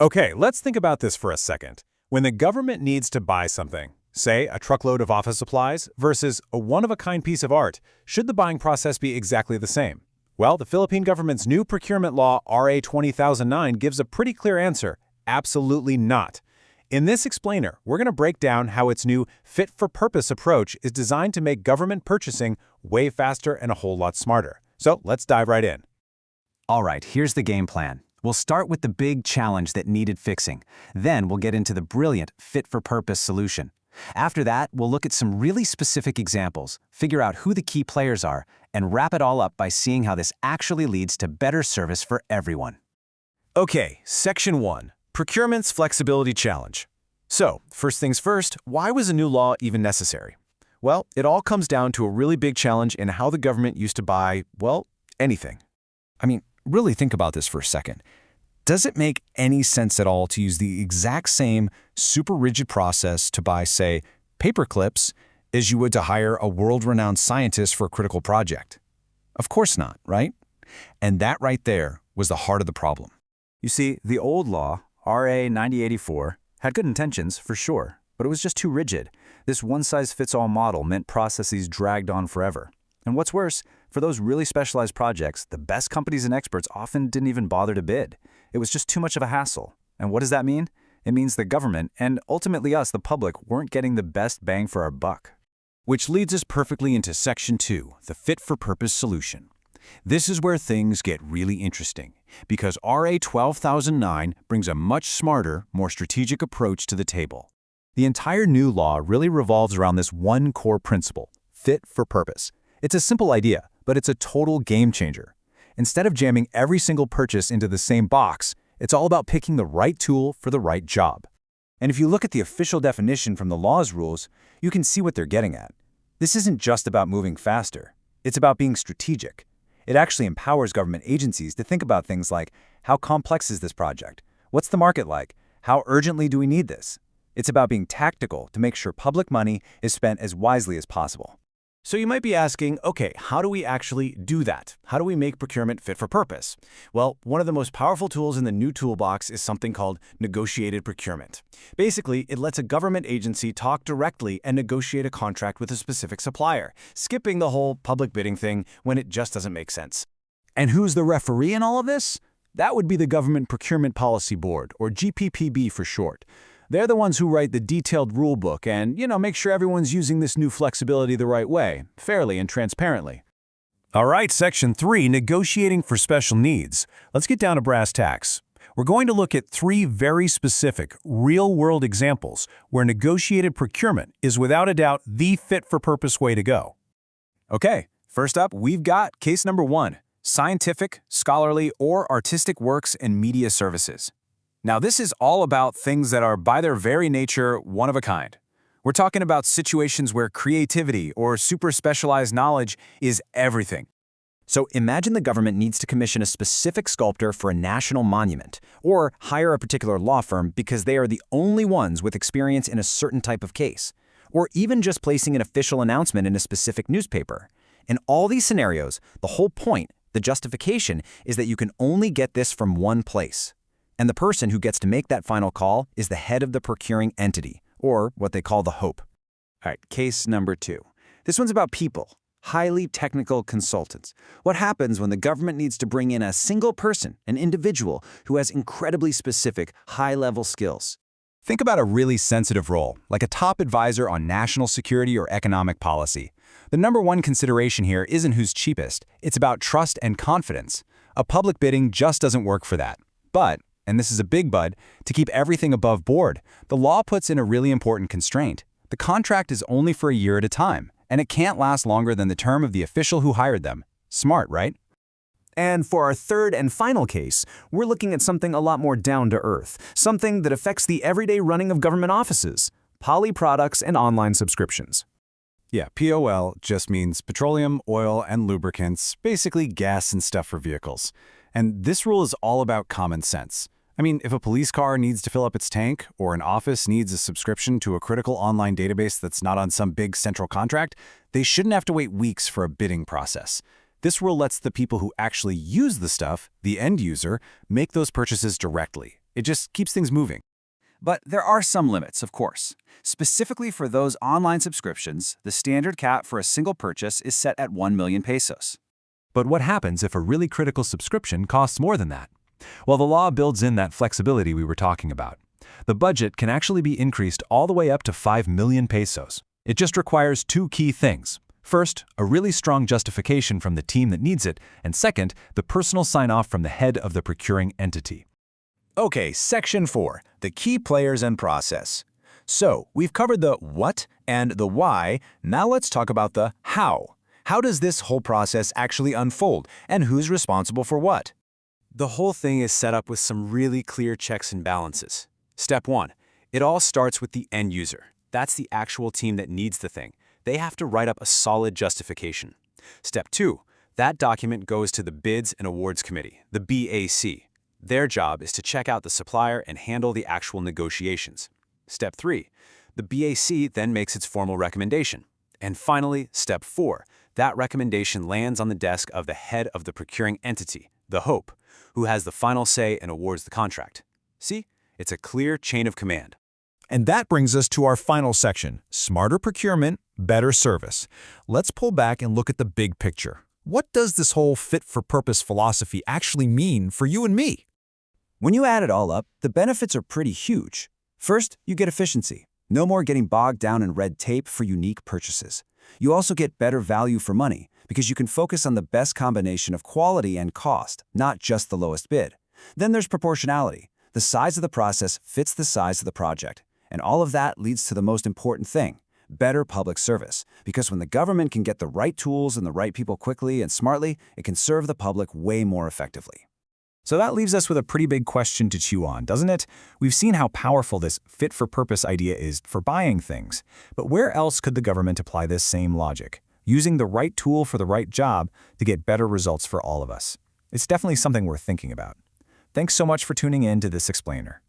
Okay, let's think about this for a second. When the government needs to buy something, say a truckload of office supplies versus a one-of-a-kind piece of art, should the buying process be exactly the same? Well, the Philippine government's new procurement law, RA 20009, gives a pretty clear answer: absolutely not. In this explainer, we're going to break down how its new fit-for-purpose approach is designed to make government purchasing way faster and a whole lot smarter. So let's dive right in. All right, here's the game plan. We'll start with the big challenge that needed fixing. Then we'll get into the brilliant fit-for-purpose solution. After that, we'll look at some really specific examples, figure out who the key players are, and wrap it all up by seeing how this actually leads to better service for everyone. Okay, Section 1. Procurement's Flexibility Challenge. So, first things first, why was a new law even necessary? Well, it all comes down to a really big challenge in how the government used to buy, well, anything. I mean, really think about this for a second. Does it make any sense at all to use the exact same super rigid process to buy, say, paper clips as you would to hire a world-renowned scientist for a critical project? Of course not, right? And that right there was the heart of the problem. You see, the old law, RA 9084, had good intentions, for sure, but it was just too rigid. This one-size-fits-all model meant processes dragged on forever. And what's worse, for those really specialized projects, the best companies and experts often didn't even bother to bid. It was just too much of a hassle. And what does that mean? It means the government, and ultimately us, the public, weren't getting the best bang for our buck. Which leads us perfectly into Section 2, the fit-for-purpose solution. This is where things get really interesting, because RA 12009 brings a much smarter, more strategic approach to the table. The entire new law really revolves around this one core principle: fit for purpose. It's a simple idea, but it's a total game changer. Instead of jamming every single purchase into the same box, it's all about picking the right tool for the right job. And if you look at the official definition from the law's rules, you can see what they're getting at. This isn't just about moving faster. It's about being strategic. It actually empowers government agencies to think about things like, how complex is this project? What's the market like? How urgently do we need this? It's about being tactical to make sure public money is spent as wisely as possible. So you might be asking, okay, how do we actually do that? How do we make procurement fit for purpose? Well, one of the most powerful tools in the new toolbox is something called negotiated procurement. Basically, it lets a government agency talk directly and negotiate a contract with a specific supplier, skipping the whole public bidding thing when it just doesn't make sense. And who's the referee in all of this? That would be the Government Procurement Policy Board, or GPPB for short. They're the ones who write the detailed rule book and, make sure everyone's using this new flexibility the right way, fairly and transparently. All right, Section 3, Negotiating for Special Needs. Let's get down to brass tacks. We're going to look at 3 very specific, real-world examples where negotiated procurement is without a doubt the fit-for-purpose way to go. Okay, first up, we've got case number 1, scientific, scholarly, or artistic works and media services. Now, this is all about things that are, by their very nature, one of a kind. We're talking about situations where creativity or super specialized knowledge is everything. So imagine the government needs to commission a specific sculptor for a national monument, or hire a particular law firm because they are the only ones with experience in a certain type of case, or even just placing an official announcement in a specific newspaper. In all these scenarios, the whole point, the justification, is that you can only get this from one place. And the person who gets to make that final call is the head of the procuring entity, or what they call the HOPE. All right, case number 2. This one's about people, highly technical consultants. What happens when the government needs to bring in a single person, an individual, who has incredibly specific, high-level skills? Think about a really sensitive role, like a top advisor on national security or economic policy. The number one consideration here isn't who's cheapest. It's about trust and confidence. A public bidding just doesn't work for that. But, and this is a big but, to keep everything above board, the law puts in a really important constraint. The contract is only for a year at a time, and it can't last longer than the term of the official who hired them. Smart, right? And for our third and final case, we're looking at something a lot more down-to-earth, something that affects the everyday running of government offices: poly products and online subscriptions. Yeah, POL just means petroleum, oil, and lubricants, basically gas and stuff for vehicles. And this rule is all about common sense. I mean, if a police car needs to fill up its tank, or an office needs a subscription to a critical online database that's not on some big central contract, they shouldn't have to wait weeks for a bidding process. This rule lets the people who actually use the stuff, the end user, make those purchases directly. It just keeps things moving. But there are some limits, of course. Specifically for those online subscriptions, the standard cap for a single purchase is set at 1 million pesos. But what happens if a really critical subscription costs more than that? Well, the law builds in that flexibility we were talking about. The budget can actually be increased all the way up to 5 million pesos. It just requires two key things. First, a really strong justification from the team that needs it, and second, the personal sign-off from the head of the procuring entity. Okay, Section 4, the key players and process. So, we've covered the what and the why. Now let's talk about the how. How does this whole process actually unfold, and who's responsible for what? The whole thing is set up with some really clear checks and balances. Step 1. It all starts with the end user. That's the actual team that needs the thing. They have to write up a solid justification. Step 2. That document goes to the Bids and Awards Committee, the BAC. Their job is to check out the supplier and handle the actual negotiations. Step 3. The BAC then makes its formal recommendation. And finally, Step 4. That recommendation lands on the desk of the head of the procuring entity, the HOPE, who has the final say and awards the contract. See? It's a clear chain of command. And that brings us to our final section, smarter procurement, better service. Let's pull back and look at the big picture. What does this whole fit-for-purpose philosophy actually mean for you and me? When you add it all up, the benefits are pretty huge. First, you get efficiency. No more getting bogged down in red tape for unique purchases. You also get better value for money because you can focus on the best combination of quality and cost, not just the lowest bid. Then there's proportionality. The size of the process fits the size of the project. And all of that leads to the most important thing, better public service. Because when the government can get the right tools and the right people quickly and smartly, it can serve the public way more effectively. So that leaves us with a pretty big question to chew on, doesn't it? We've seen how powerful this fit-for-purpose idea is for buying things. But where else could the government apply this same logic? Using the right tool for the right job to get better results for all of us. It's definitely something worth thinking about. Thanks so much for tuning in to this explainer.